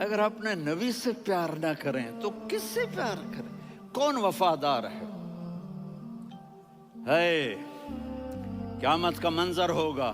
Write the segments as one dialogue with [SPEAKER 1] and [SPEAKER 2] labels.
[SPEAKER 1] اگر اپنے نبی سے پیار نہ کریں تو کس سے پیار کریں؟ کون وفادار ہے؟ قیامت کا منظر ہوگا،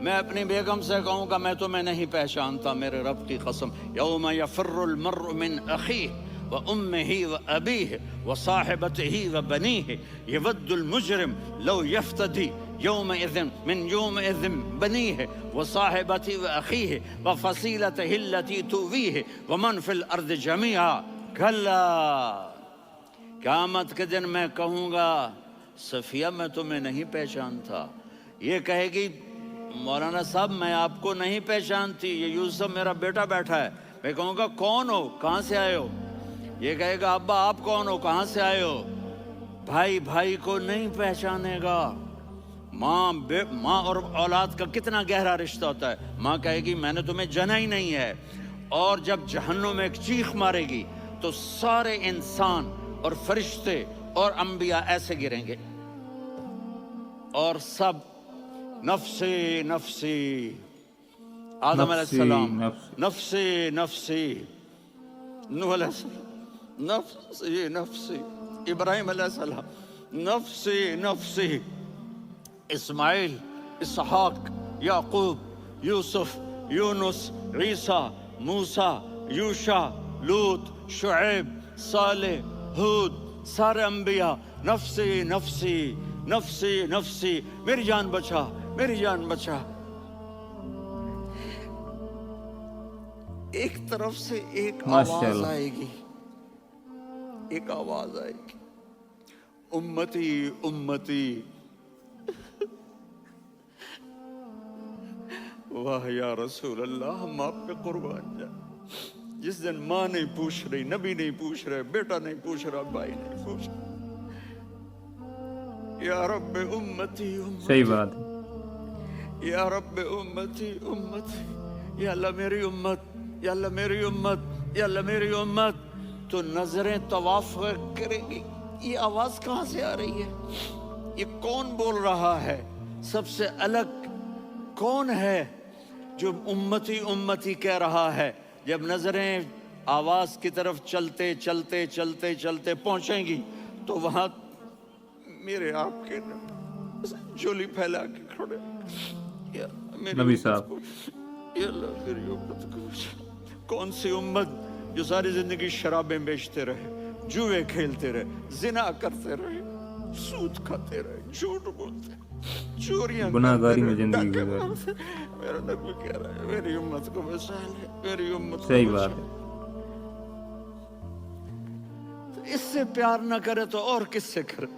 [SPEAKER 1] میں اپنی بیگم سے کہوں گا میں تمہیں نہیں پہچانتا، میرے رب کی قسم، یوم یفر المرء من اخیہ وامہ وابیہ وصاحبتہ وبنیہ یود المجرم لو یفتدی یومئذ من یومئذ بنیہ وصاحبتہ واخیہ وفصیلتہ التی تؤویہ ومن فی الارض جمیعا کلا، قیامت کے دن میں کہوں گا صفیہ میں تمہیں نہیں پہچانتا، یہ کہے گی مولانا صاحب میں آپ کو نہیں پہچانتی، یہ یوسف میرا بیٹا بیٹھا ہے، میں کہوں گا کون ہو، کہاں سے آئے ہو؟ یہ کہے گا ابا آپ کون ہو، کہاں سے آئے ہو؟ بھائی بھائی کو نہیں پہچانے گا۔ ماں اور اولاد کا کتنا گہرا رشتہ ہوتا ہے، ماں کہے گی میں نے تمہیں جنا ہی نہیں ہے، اور جب جہنم میں ایک چیخ مارے گی تو سارے انسان اور فرشتے اور انبیاء ایسے گریں گے اور سب نفسی نفسی، آدم علیہ السلام نفسی نفسی، نوح علیہ السلام نفسی نفسی، ابراہیم علیہ السلام نفسی نفسی، اسماعیل، اسحاق، یعقوب، یوسف، یونس، عیسیٰ، موسیٰ، یوشع، لوط، شعیب، صالح، ہود، سارے انبیاء نفسی نفسی نفسی نفسی، میری جان بچا میری جان بچا۔ ایک طرف سے ایک آواز آئے گی، ایک آواز آئے گی، امتی امتی، واہ یا رسول اللہ، ہم آپ پہ قربان جائیں۔ جس دن ماں نہیں پوچھ رہی، نبی نہیں پوچھ رہے، بیٹا نہیں پوچھ رہا، بھائی نہیں پوچھ رہا، یا رب امتی امتی،
[SPEAKER 2] صحیح بات ہے،
[SPEAKER 1] یا رب امتی امتی، یا اللہ میری امت، یا اللہ میری امت، یا اللہ میری امت، تو نظریں طواف کریں گی، یہ آواز کہاں سے آ رہی ہے؟ یہ کون بول رہا ہے؟ سب سے الگ کون ہے جو امتی امتی کہہ رہا ہے؟ جب نظریں آواز کی طرف چلتے چلتے چلتے چلتے پہنچیں گی تو وہاں میرے آپ کے جھولی پھیلا کے کھڑے، یا میری
[SPEAKER 2] نبی
[SPEAKER 1] امت
[SPEAKER 2] صاحب،
[SPEAKER 1] کو، یا اللہ میری امت کو بچا۔ کون سی امت جو ساری زندگی شرابیں بیچتے رہے، جوئے کھیلتے رہے، زنا کرتے رہے، سود کھاتے رہے، جھوٹ بولتے رہے، چوریاں
[SPEAKER 2] گناہ
[SPEAKER 1] کرتے
[SPEAKER 2] گاری میں
[SPEAKER 1] رہے،
[SPEAKER 2] زندگی
[SPEAKER 1] ڈاکے
[SPEAKER 2] گزاری،
[SPEAKER 1] مارتے رہے۔ میرا نبی کہہ رہا ہے میری امت کو بچا لے، میری امت کو
[SPEAKER 2] صحیح
[SPEAKER 1] بچا۔
[SPEAKER 2] بات ہے،
[SPEAKER 1] اس سے پیار نہ کرے تو اور کس سے کرے؟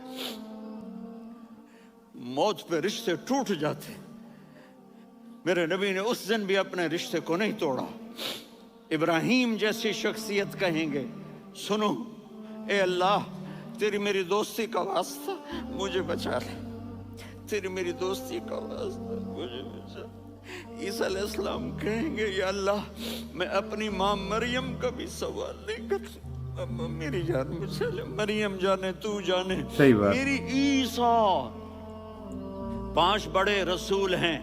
[SPEAKER 1] موت پہ رشتے ٹوٹ جاتے، میرے نبی نے اس دن بھی اپنے رشتے کو نہیں توڑا۔ ابراہیم جیسی شخصیت کہیں گے سنو اے اللہ تیری میری دوستی کا واسطہ مجھے بچا لے، تیری میری دوستی کا واسطہ مجھے بچا۔ عیسیٰ علیہ السلام کہیں گے یا اللہ میں اپنی ماں مریم کا بھی سوال نہیں کرتا، میری جان بچا لے، مریم جانے تو جانے
[SPEAKER 2] صحیح بات،
[SPEAKER 1] میری عیسیٰ۔ 5 بڑے رسول ہیں،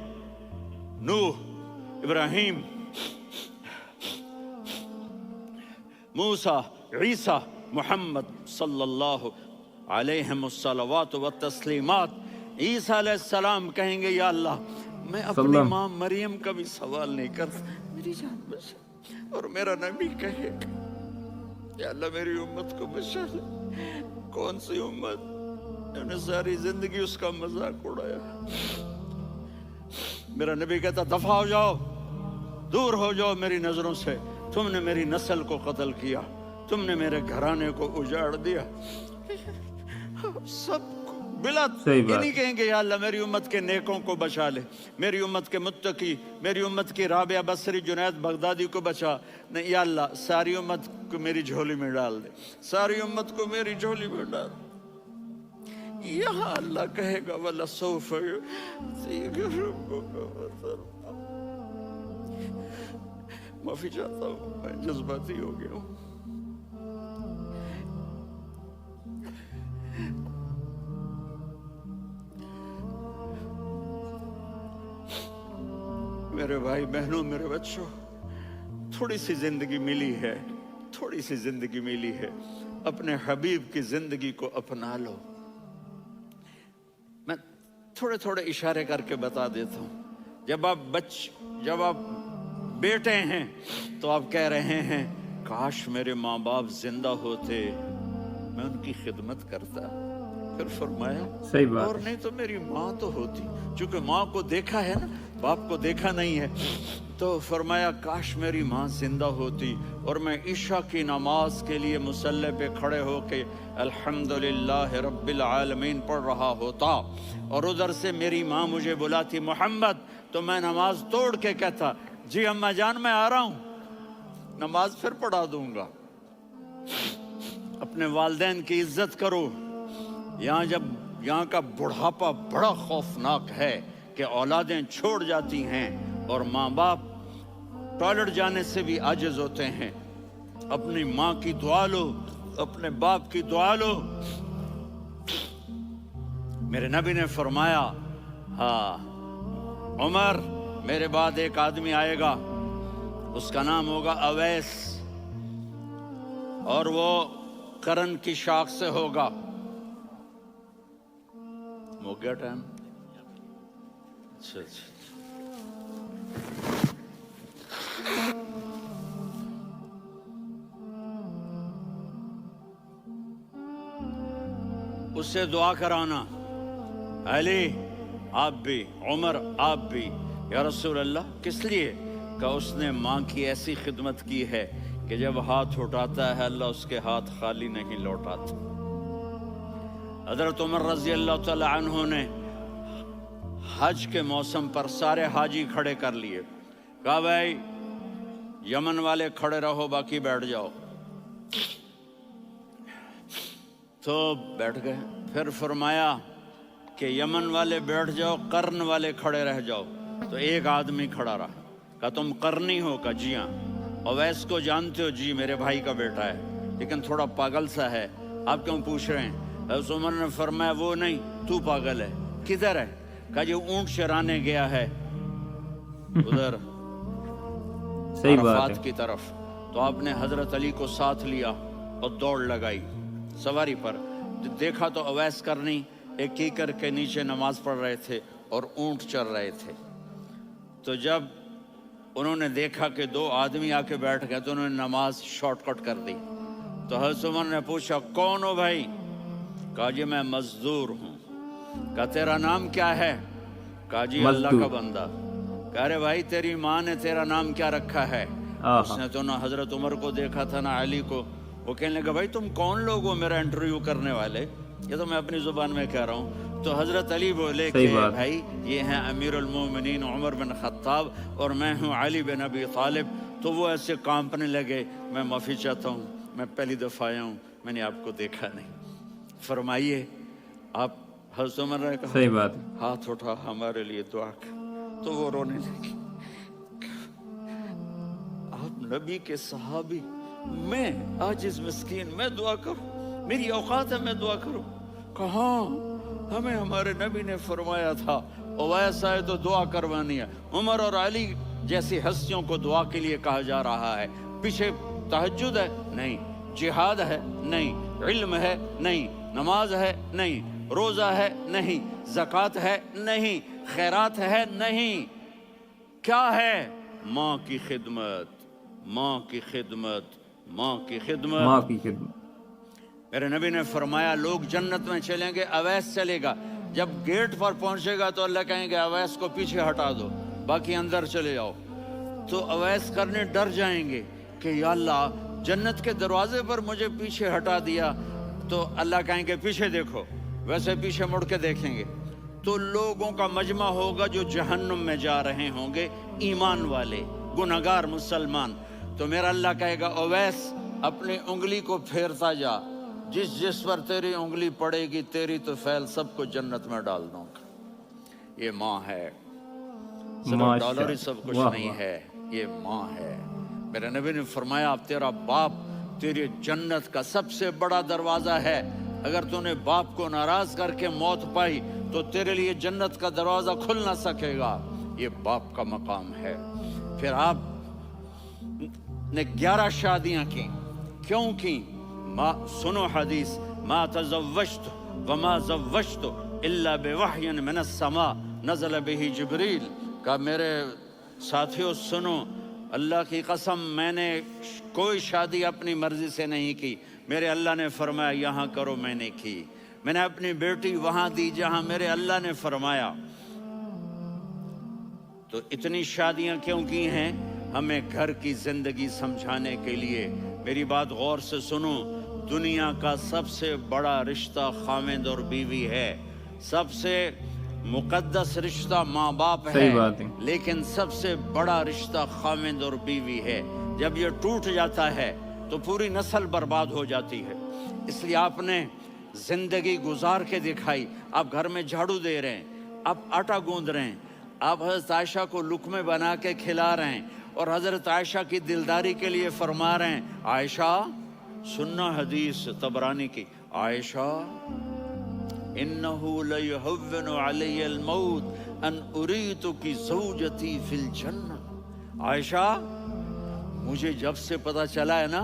[SPEAKER 1] نوح، ابراہیم، موسیٰ، عیسیٰ، محمد صلی اللہ علیہ الصلوات والتسلیمات۔ عیسیٰ علیہ السلام کہیں گے یا اللہ میں اپنی
[SPEAKER 2] سلام،
[SPEAKER 1] ماں مریم کا بھی سوال نہیں کرتا، میری جان بچا۔ اور میرا نبی کہے گا یا اللہ میری امت کو بچا لے۔ کون سی امت جنہوں نے ساری زندگی اس کا مذاق اڑایا؟ میرا نبی کہتا دفع ہو جاؤ، دور ہو جاؤ میری نظروں سے، تم نے میری نسل کو قتل کیا، تم نے میرے گھرانے کو اجاڑ دیا۔ سب کو بلا
[SPEAKER 2] صحیح
[SPEAKER 1] یہ
[SPEAKER 2] بات،
[SPEAKER 1] نہیں کہیں گے یا اللہ میری امت کے نیکوں کو بچا لے، میری امت کے متقی، میری امت کی رابعہ بصری، جنید بغدادی کو بچا، نہیں یا اللہ ساری امت کو میری جھولی میں ڈال دے، ساری امت کو میری جھولی میں ڈال دے۔ یہاں اللہ کہے گا وَلَسَوْفَ يُعْطِيكَ رَبُّكَ فَتَرْضَىٰ۔ معافی چاہتا ہوں میں جذباتی ہو گیا ہوں۔ میرے بھائی بہنوں، میرے بچوں، थोड़ी सी जिंदगी मिली है, थोड़ी सी जिंदगी मिली है, अपने हबीब की जिंदगी को अपना लो। मैं थोड़े थोड़े इशारे करके बता देता हूँ। जब आप बेटे हैं तो आप कह रहे हैं काश मेरे माँ बाप जिंदा होते, मैं उनकी खिदमत करता। फिर फरमाया
[SPEAKER 3] सही बात
[SPEAKER 1] और नहीं तो मेरी माँ तो होती, क्योंकि माँ को देखा है ना, बाप को देखा नहीं है। तो फरमाया काश मेरी माँ जिंदा होती और मैं ईशा की नमाज के लिए मुसल्ले पे खड़े होके अल्हम्दुलिल्लाह रब्बिल आलमीन पढ़ रहा होता और उधर से मेरी माँ मुझे बुलाती मोहम्मद, तो मैं नमाज तोड़ के कहता जी अम्मा जान मैं आ रहा हूँ, नमाज फिर पढ़ा दूंगा। अपने वालिदैन की इज्जत करो। यहाँ का बुढ़ापा बड़ा खौफनाक है कि औलादें छोड़ जाती हैं और माँ बाप टॉयलेट जाने से भी आजिज होते हैं। अपनी माँ की दुआ लो, अपने बाप की दुआ लो। मेरे नबी ने फरमाया हाँ उमर, मेरे बाद एक आदमी आएगा, उसका नाम होगा अवैस और वो करन की शाख से होगा। हो गया टाइम? अच्छा। उससे दुआ कराना, अली आप भी, उमर आप भी। या रसूल अल्लाह, किस लिए? का उसने माँ की ऐसी खिदमत की है कि जब हाथ उठाता है अल्लाह उसके हाथ खाली नहीं लौटाता। हज़रत उमर रज़ी अल्लाह तआला अन्हु ने हज के मौसम पर सारे हाजी खड़े कर लिए। कहा भाई यमन वाले खड़े रहो, बाकी बैठ जाओ। तो बैठ गए। फिर फरमाया कि यमन वाले बैठ जाओ, कर्न वाले खड़े रह जाओ। तो एक आदमी खड़ा रहा। कहा तुम करनी हो? का जी हाँ। अवैस को जानते हो? जी मेरे भाई का बेटा है, लेकिन थोड़ा पागल सा है। आप क्यों पूछ रहे हैं? हज़रत उमर ने फरमाया वो नहीं, तू पागल है। किधर है? कहा जी ऊंट चराने गया है उधर
[SPEAKER 3] सही बात
[SPEAKER 1] अरफात
[SPEAKER 3] है।
[SPEAKER 1] की तरफ। तो आपने हजरत अली को साथ लिया और दौड़ लगाई सवारी पर। देखा तो अवैस करनी एक कीकर के नीचे नमाज पढ़ रहे थे और ऊंट चर रहे थे। तो जब उन्होंने देखा कि दो आदमी आके बैठ गए तो उन्होंने नमाज शॉर्टकट कर दी। तो हज़रत उमर ने पूछा कौन हो भाई? कहा जी मैं मजदूर हूँ। कहा तेरा नाम क्या है? कहा जी अल्लाह का बंदा। कह रहे भाई तेरी माँ ने तेरा नाम क्या रखा है? उसने तो ना हजरत उमर को देखा था ना अली को। वो कहने लगा भाई तुम कौन लोग हो मेरा इंटरव्यू करने वाले? ये तो मैं अपनी जुबान में कह रहा हूँ। तो हजरत अली बोले कि भाई ये हैं अमीरुल मोमिनीन उमर बिन खत्ताब और मैं हूँ अली बिन अबी तालिब। तो वो ऐसे कांपने लगे। मैं माफ़ी चाहता हूँ, मैं पहली दफ़ा आया हूँ, मैंने आपको देखा नहीं। फरमाइए आप। हज़रत उमर ने कहा
[SPEAKER 3] सही बात,
[SPEAKER 1] हाथ उठा हमारे लिए दुआ कर। तो वो रोने लगी। आप नबी के सहाबी, मैं आजिज़ मिस्कीन, मैं दुआ करूं? मेरी औकात है मैं दुआ करूं? कहाँ? हमें हमारे नबी ने फरमाया था अवैस आए तो दुआ करवानी है। उमर और अली जैसी हस्तियों को दुआ के लिए कहा जा रहा है। पीछे तहज्जुद है? नहीं। जिहाद है? नहीं। इल्म है? नहीं। नमाज है? नहीं। रोज़ा है? नहीं। ज़कात है? नहीं। खैरात है? नहीं। क्या है? माँ की खिदमत, माँ की खिदमत, माँ की खिदमत,
[SPEAKER 3] माँ की खिदमत।
[SPEAKER 1] मेरे नबी ने फरमाया लोग जन्नत में चलेंगे, अवैस चलेगा। जब गेट पर पहुंचेगा तो अल्लाह कहेंगे अवैस को पीछे हटा दो, बाकी अंदर चले जाओ। तो अवैस करने डर जाएंगे कि या अल्लाह जन्नत के दरवाजे पर मुझे पीछे हटा दिया। तो अल्लाह कहेंगे पीछे देखो। वैसे पीछे मुड़ के देखेंगे तो लोगों का मजमा होगा जो जहन्नुम में जा रहे होंगे, ईमान वाले गुनहगार मुसलमान। तो मेरा अल्लाह कहेगा अवैस अपनी उंगली को फेरता जा, जिस जिस पर तेरी उंगली पड़ेगी तेरी तो फैल सबको जन्नत में डाल दूंगा। ये माँ है, सिर्फ डॉलर ही सब कुछ नहीं है, ये माँ है। मेरे नबी ने फरमाया तेरा बाप तेरी जन्नत का सबसे बड़ा दरवाजा है। अगर तूने बाप को नाराज करके मौत पाई तो तेरे लिए जन्नत का दरवाजा खुल ना सकेगा। ये बाप का मकाम है। फिर आप نے 11 شادیاں کی. کیوں کی؟ سنو حدیث، ما تزوجت وما زوجت الا بوحی من السماء نزل به جبریل. کہا میرے ساتھیوں سنو، اللہ کی قسم میں نے کوئی شادی اپنی مرضی سے نہیں کی. میرے اللہ نے فرمایا یہاں کرو، میں نے کی. میں نے اپنی بیٹی وہاں دی جہاں میرے اللہ نے فرمایا. تو اتنی شادیاں کیوں کی ہیں؟ ہمیں گھر کی زندگی سمجھانے کے لیے. میری بات غور سے سنو، دنیا کا سب سے بڑا رشتہ خاوند اور بیوی ہے. سب سے مقدس رشتہ ماں باپ ہے،
[SPEAKER 3] صحیح بات ہے،
[SPEAKER 1] لیکن سب سے بڑا رشتہ خاوند اور بیوی ہے. جب یہ ٹوٹ جاتا ہے تو پوری نسل برباد ہو جاتی ہے. اس لیے آپ نے زندگی گزار کے دکھائی. آپ گھر میں جھاڑو دے رہے ہیں، آپ آٹا گوندھ رہے ہیں، آپ حضرت عائشہ کو لقمے بنا کے کھلا رہے ہیں، اور حضرت عائشہ کی دلداری کے لیے فرما رہے ہیں عائشہ سننا حدیث طبرانی کی، عائشہ انہو لیہون علی الموت ان اریتک زوجتی فی الجنہ. عائشہ مجھے جب سے پتا چلا ہے نا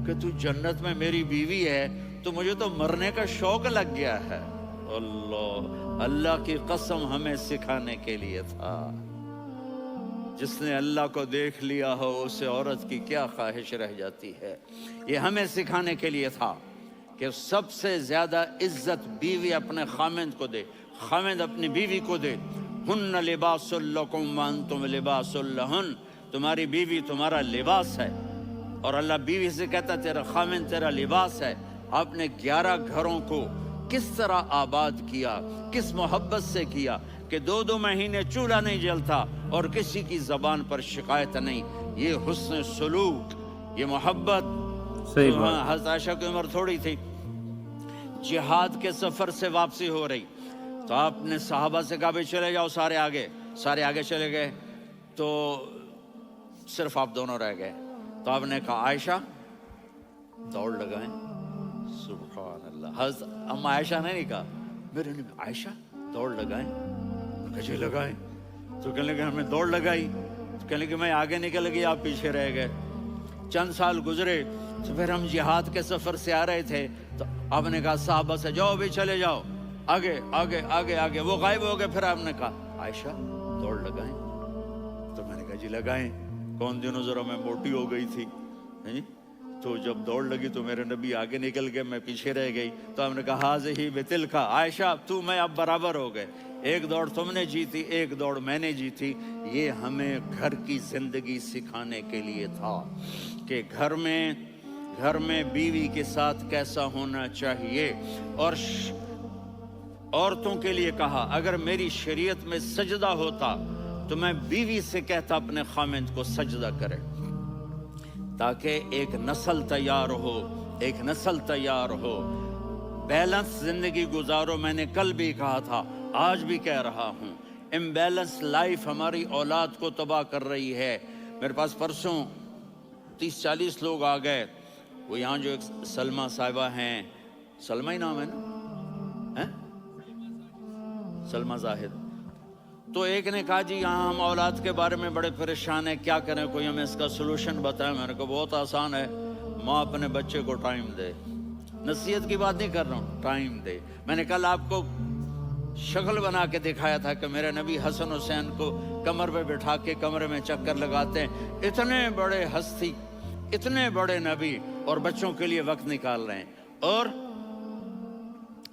[SPEAKER 1] کہ تو جنت میں میری بیوی ہے تو مجھے تو مرنے کا شوق لگ گیا ہے. اللہ کی قسم ہمیں سکھانے کے لیے تھا. جس نے اللہ کو دیکھ لیا ہو اسے عورت کی کیا خواہش رہ جاتی ہے. یہ ہمیں سکھانے کے لیے تھا کہ سب سے زیادہ عزت بیوی اپنے خاوند کو دے، خاوند اپنی بیوی کو دے. ہن لباس لکم وانتم لباس لہن، تمہاری بیوی تمہارا لباس ہے. اور اللہ بیوی سے کہتا تیرا خاوند تیرا لباس ہے. آپ نے 11 گھروں کو کس طرح آباد کیا، کس محبت سے کیا کہ 2 مہینے چولہا نہیں جلتا اور کسی کی زبان پر شکایت نہیں. یہ حسن سلوک، یہ محبت.
[SPEAKER 3] صحیح بات.
[SPEAKER 1] حضرت عائشہ کی عمر تھوڑی تھی، جہاد کے سفر سے واپسی ہو رہی تو آپ نے صحابہ سے کہا بھی چلے جاؤ سارے آگے چلے گئے تو صرف آپ دونوں رہ گئے. تو آپ نے کہا عائشہ دوڑ لگائیں. سبحان اللہ. حضرت اما عائشہ نے نہیں کہا، میرے نے عائشہ دوڑ لگائیں. کہا لگائیں. تو کہنے لگے ہمیں دوڑ لگائی. تو کہنے لگے میں آگے نکل گئی، آپ پیچھے رہ گئے. چند سال گزرے تو پھر ہم جہاد کے سفر سے آ رہے تھے تو آپ نے کہا صحابہ سے جاؤ بھی چلے جاؤ آگے آگے آگے آگے. وہ غائب ہو گئے. پھر آپ نے کہا عائشہ دوڑ لگائیں. تو میں نے کہا جی لگائیں. کون دنوں ذرا میں موٹی ہو گئی تھی، تو جب دوڑ لگی تو میرے نبی آگے نکل گئے، میں پیچھے رہ گئی. تو ہم نے کہا ہاذہ بتلک، عائشہ تو میں اب برابر ہو گئے. ایک دوڑ تم نے جیتی، ایک دوڑ میں نے جیتی. یہ ہمیں گھر کی زندگی سکھانے کے لیے تھا کہ گھر میں بیوی کے ساتھ کیسا ہونا چاہیے. اور عورتوں کے لیے کہا اگر میری شریعت میں سجدہ ہوتا تو میں بیوی سے کہتا اپنے خاوند کو سجدہ کرے، تاکہ ایک نسل تیار ہو. بیلنس زندگی گزارو. میں نے کل بھی کہا تھا، آج بھی کہہ رہا ہوں، امبیلنس لائف ہماری اولاد کو تباہ کر رہی ہے. میرے پاس پرسوں 30-40 لوگ آ گئے. وہ یہاں جو ایک سلمہ صاحبہ ہیں، سلمہ ہی نام ہے نا، سلمہ زاہد. تو ایک نے کہا جی یہاں ہم اولاد کے بارے میں بڑے پریشان ہیں، کیا کریں، کوئی ہمیں اس کا سلوشن بتائیں. میں نے کہا بہت آسان ہے، ماں اپنے بچے کو ٹائم دے. نصیحت کی بات نہیں کر رہا ہوں، ٹائم دے. میں نے کل آپ کو شکل بنا کے دکھایا تھا کہ میرے نبی حسن حسین کو کمر پہ بٹھا کے کمرے میں چکر لگاتے ہیں. اتنے بڑے ہستی، اتنے بڑے نبی، اور بچوں کے لیے وقت نکال رہے ہیں اور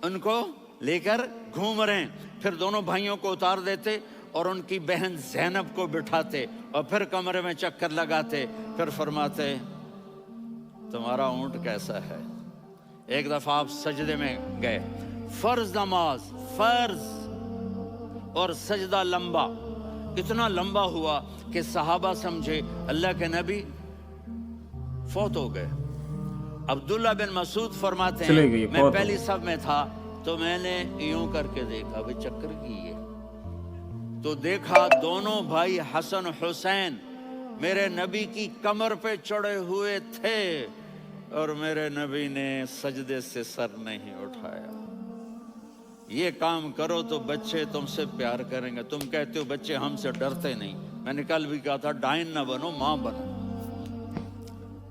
[SPEAKER 1] ان کو لے کر گھوم رہے ہیں. پھر دونوں بھائیوں کو اتار دیتے اور ان کی بہن زینب کو بٹھاتے اور پھر کمرے میں چکر لگاتے. پھر فرماتے تمہارا اونٹ کیسا ہے. ایک دفعہ آپ سجدے میں گئے، فرض نماز، فرض، اور سجدہ لمبا، اتنا لمبا ہوا کہ صحابہ سمجھے اللہ کے نبی فوت ہو گئے. عبداللہ بن مسعود فرماتے ہیں میں پہلی صف میں تھا تو میں نے یوں کر کے دیکھا بھی چکر کی ہے، تو دیکھا دونوں بھائی حسن حسین میرے نبی کی کمر پہ چڑھے ہوئے تھے اور میرے نبی نے سجدے سے سر نہیں اٹھایا. یہ کام کرو تو بچے تم سے پیار کریں گے. تم کہتے ہو بچے ہم سے ڈرتے نہیں. میں نے کل بھی کہا تھا ڈائن نہ بنو، ماں بنو.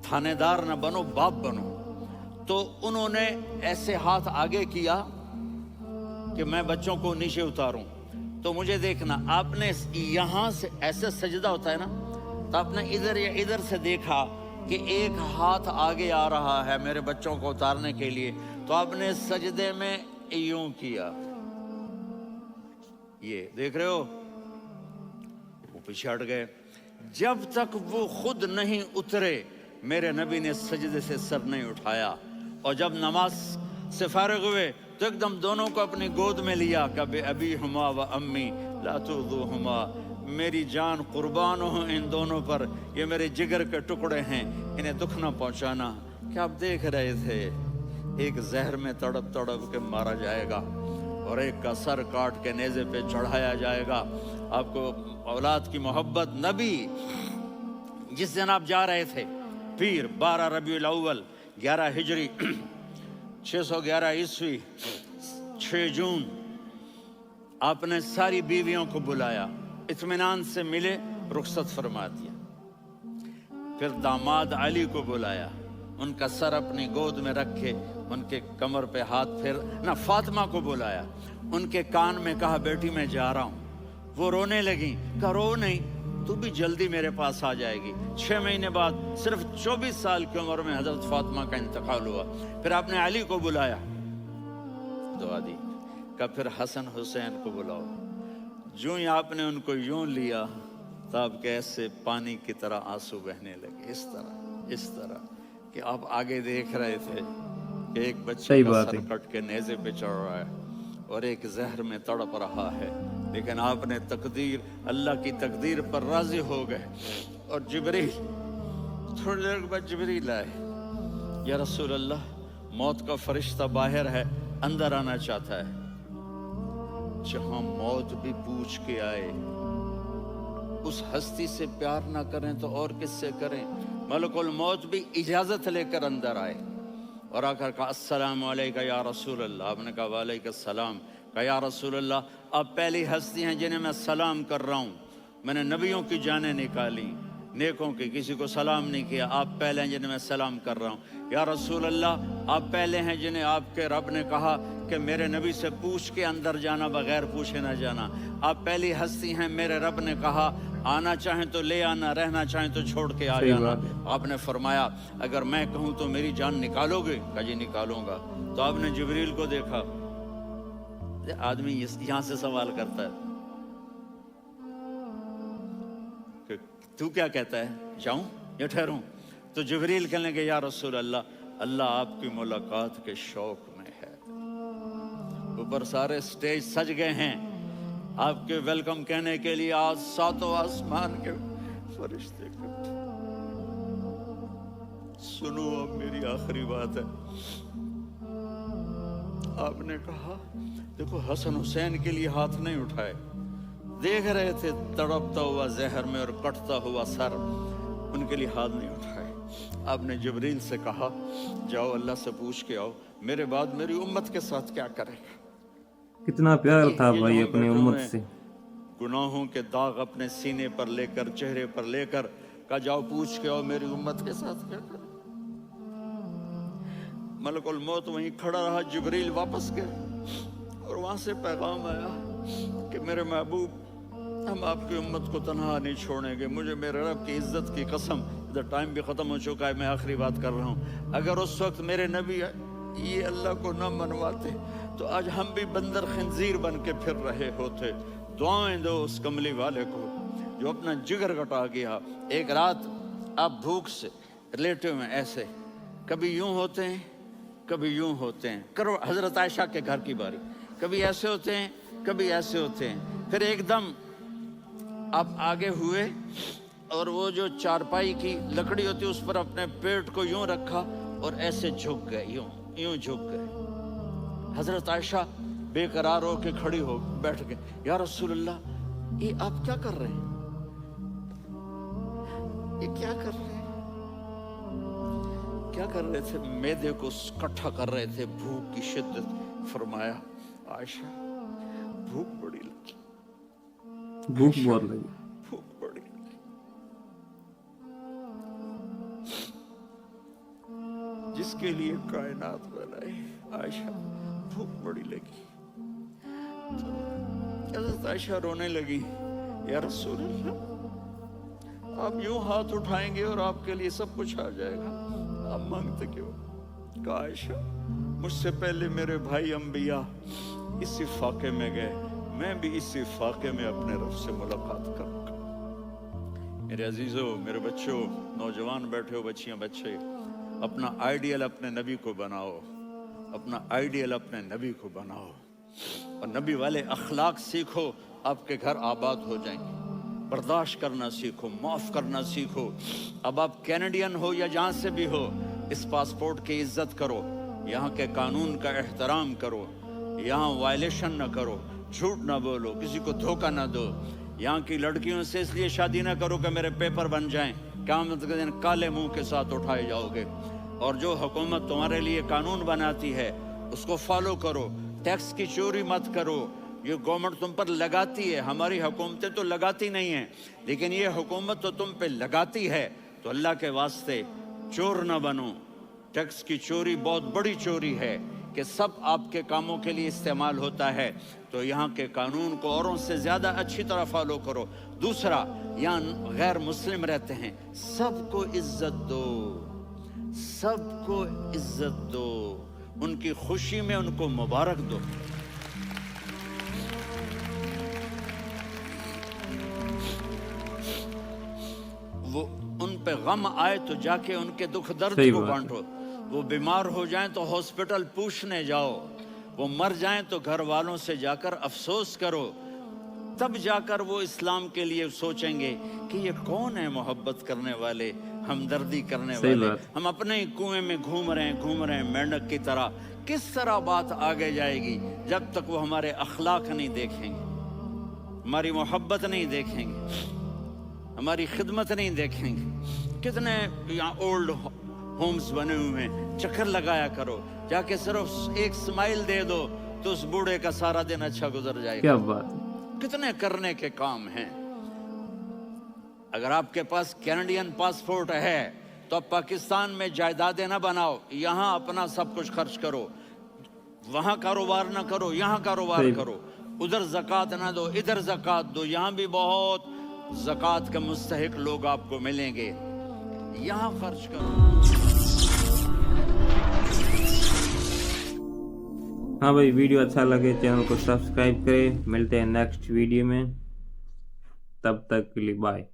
[SPEAKER 1] थानेदार न बनो, बाप बनो। तो उन्होंने ऐसे हाथ आगे किया कि मैं बच्चों को नीचे उतारूं। तो मुझे देखना, आपने यहां से ऐसे सजदा होता है ना, तो आपने इधर या इधर से देखा कि एक हाथ आगे आ रहा है मेरे बच्चों को उतारने के लिए, तो आपने सजदे में यूं किया, ये देख रहे हो, वो पीछे हट गए। जब तक वो खुद नहीं उतरे मेरे नबी ने सजदे से सर नहीं उठाया। और जब नमाज से फारिग हुए तो एकदम दोनों को अपनी गोद में लिया, कभी अभी हुमा व अम्मी ला तुज़ुहुमा, मेरी जान कुर्बान हो इन दोनों पर, ये मेरे जिगर के टुकड़े हैं, इन्हें दुख न पहुंचाना। क्या आप देख रहे थे, एक जहर में तड़प तड़प के मारा जाएगा और एक का सर काट के नेज़े पे चढ़ाया जाएगा। आपको औलाद की मोहब्बत, नबी जिस दिन आप जा रहे थे, पीर 12 रबीउल अव्वल 11 हिजरी 611 ईस्वी 6 जून, आपने सारी बीवियों को बुलाया, इत्मीनान से मिले, रुखसत फरमा दिया। फिर दामाद अली को बुलाया, उनका सर अपनी गोद में रखे, उनके कमर पे हाथ फेर ना। फातिमा को बुलाया, उनके कान में कहा बेटी मैं जा रहा हूँ। वो रोने लगी, कहा रो नहीं, तू भी जल्दी मेरे पास आ जाएगी। 6 महीने बाद सिर्फ 24 साल की उम्र में हजरत फातिमा का इंतकाल हुआ। फिर आपने अली को बुलाया, दुआ दी, कहा फिर हसन हुसैन को बुलाओ। जो ही आपने उनको यूं लिया तो आपके ऐसे पानी की तरह आंसू बहने लगे, इस तरह कि आप आगे देख रहे थे कि एक बच्चे का सर कट के नेज़े पे चढ़ रहा है और एक जहर में तड़प रहा है, लेकिन आपने तकदीर, अल्लाह की तकदीर पर राजी हो गए। और जिब्रील, थोड़ी देर के बाद जिब्रील आए, या रसूल अल्लाह, मौत का फरिश्ता बाहर है, अंदर आना चाहता है। जहां मौत भी पूछ के आए, उस हस्ती से प्यार ना करें तो और किससे करें। मलकुल मौत भी इजाजत लेकर अंदर आए और आकर कहा अस्सलामु अलैका या रसूल अल्लाह। आपने कहा वालेकुम सलाम। कहा या रसूल अल्लाह, आप पहली हस्ती हैं जिन्हें मैं सलाम कर रहा हूँ। मैंने नबियों की जानें निकाली, नेकों की, किसी को सलाम नहीं किया, आप पहले हैं जिन्हें मैं सलाम कर रहा हूँ। या रसूल अल्लाह, आप पहले हैं जिन्हें आपके रब ने कहा कि मेरे नबी से पूछ के अंदर जाना, बगैर पूछे ना जाना। आप पहली हस्ती हैं, मेरे रब ने कहा आना चाहें तो ले आना, रहना चाहें तो छोड़ के आ जाना। आपने फरमाया अगर मैं कहूँ तो मेरी जान निकालोगे? कहा जी निकालूंगा। तो आपने जिब्रील को देखा, आदमी यहाँ से सवाल करता है कि तू क्या कहता है, जाऊं या ठहरूं? तो जिब्रील कहने लगे या रसूल अल्लाह, अल्लाह आपकी मुलाकात के शौक में है। ऊपर सारे स्टेज सज गए हैं आपके वेलकम कहने के लिए। आज 7 आसमान के फरिश्ते इकट्ठे। सुनो अब मेरी आखिरी बात है। आपने कहा देखो, हसन हुसैन के लिए हाथ नहीं उठाए, देख रहे थे तड़पता हुआ जहर में और कटता हुआ सर, उनके लिए हाथ नहीं उठाए। आपने जिब्रील से कहा जाओ अल्लाह से पूछ के आओ मेरे बाद मेरी उम्मत के साथ क्या करेगा।
[SPEAKER 3] कितना प्यार था भाई अपनी उम्मत से।
[SPEAKER 1] गुनाहों के दाग अपने सीने पर लेकर, चेहरे पर लेकर, कहा जाओ पूछ के आओ मेरी उम्मत के साथ क्या करे। मलकुल मौत वहीं खड़ा रहा, जिब्रील वापस गए और वहां से पैगाम आया कि मेरे महबूब, हम आपकी उम्मत को तन्हा नहीं छोड़ेंगे। मुझे मेरे रब की इज्जत की कसम, इधर टाइम भी खत्म हो चुका है, मैं आखिरी बात कर रहा हूँ, अगर उस वक्त मेरे नबी ये अल्लाह को न मनवाते तो आज हम भी बंदर खंजीर बन के फिर रहे होते। दुआएं दो उस कमली वाले को जो अपना जिगर कटा गया। एक रात आप भूख से लेटे हुए ऐसे, कभी यूं होते हैं कभी यूं होते हैं। करो हजरत आयशा के घर की बारी, कभी ऐसे होते हैं कभी ऐसे होते हैं। फिर एकदम आप आगे हुए और वो जो चारपाई की लकड़ी होती है उस पर अपने पेट को यूं रखा और ऐसे झुक गए, यूं झुक गए। हजरत आयशा बेकरार हो के खड़ी हो बैठ गए, या रसूल अल्लाह, ये आप क्या कर रहे हैं, ये क्या कर रहे हैं? क्या कर रहे थे? मैदे को इकट्ठा कर रहे थे, भूख की शिद्दत। फरमाया आयशा भूख बड़ी लगी,
[SPEAKER 3] भूख बहुत लगी,
[SPEAKER 1] भूख बड़ी लगी। जिसके लिए कायनात बनाई। आयशा भूख बड़ी लगी तो हज़रत आयशा रोने लगी, या रसूल अल्लाह, आप यूं हाथ उठाएंगे और आपके लिए सब कुछ आ जाएगा, आप मांगते क्यों? कहा आयशा, मुझसे पहले मेरे भाई अंबिया इसी फाके में गए, मैं भी इसी फाके में अपने रब से मुलाकात करूंगा। मेरे अजीजों, मेरे बच्चों, नौजवान बैठे हो, बच्चियां, बच्चे, अपना आइडियल अपने नबी को बनाओ, अपना आइडियल अपने नबी को बनाओ और नबी वाले अखलाक सीखो, आपके घर आबाद हो जाएंगे। बर्दाश्त करना सीखो, माफ़ करना सीखो। अब आप कैनेडियन हो या जहाँ से भी हो, इस पासपोर्ट की इज्जत करो, यहाँ के कानून का एहतराम करो, यहाँ वायलेशन न करो, झूठ ना बोलो, किसी को धोखा ना दो। यहाँ की लड़कियों से इसलिए शादी ना करो कि मेरे पेपर बन जाएं, क़यामत के दिन काले मुंह के साथ उठाए जाओगे। और जो हुकूमत तुम्हारे लिए कानून बनाती है उसको फॉलो करो, टैक्स की चोरी मत करो। ये गवर्नमेंट तुम पर लगाती है, हमारी हुकूमतें तो लगाती नहीं हैं, लेकिन ये हुकूमत तो तुम पे लगाती है। तो अल्लाह के वास्ते चोर ना बनो। टैक्स की चोरी बहुत बड़ी चोरी है कि सब आपके कामों के लिए इस्तेमाल होता है। तो यहाँ के कानून को औरों से ज़्यादा अच्छी तरह फॉलो करो। दूसरा, यहाँ गैर मुस्लिम रहते हैं, सबको इज्जत दो, सबको इज्जत दो, उनकी खुशी में उनको मुबारक दो। वो उन पे गम आए तो जाके उनके दुख दर्द को बांटो। वो बीमार हो जाएं तो हॉस्पिटल पूछने जाओ, वो मर जाएं तो घर वालों से जाकर अफसोस करो। तब जाकर वो इस्लाम के लिए सोचेंगे कि ये कौन है मोहब्बत करने वाले, हमदर्दी करने वाले। हम अपने ही कुएं में घूम रहे हैं मेंढक की तरह। किस तरह बात आगे जाएगी जब तक वो हमारे अखलाक नहीं देखेंगे, हमारी मोहब्बत नहीं देखेंगे, हमारी खिदमत नहीं देखेंगे। कितने यहाँ ओल्ड होम्स बने हुए हैं, चक्कर लगाया करो, जाके सिर्फ एक स्माइल दे दो तो उस बूढ़े का सारा दिन अच्छा गुजर जाएगा।
[SPEAKER 3] क्या बात,
[SPEAKER 1] कितने करने के काम हैं। अगर आपके पास कैनेडियन पासपोर्ट है तो आप पाकिस्तान में जायदादें ना बनाओ, यहाँ अपना सब कुछ खर्च करो। वहाँ कारोबार ना करो, यहाँ कारोबार करो। उधर ज़कात ना दो, इधर ज़कात दो। यहाँ भी बहुत ज़कात के मुस्तहिक लोग आपको मिलेंगे, यहाँ खर्च करो।
[SPEAKER 3] हाँ भाई, वीडियो अच्छा लगे चैनल को सब्सक्राइब करें। मिलते हैं नेक्स्ट वीडियो में, तब तक के लिए बाय।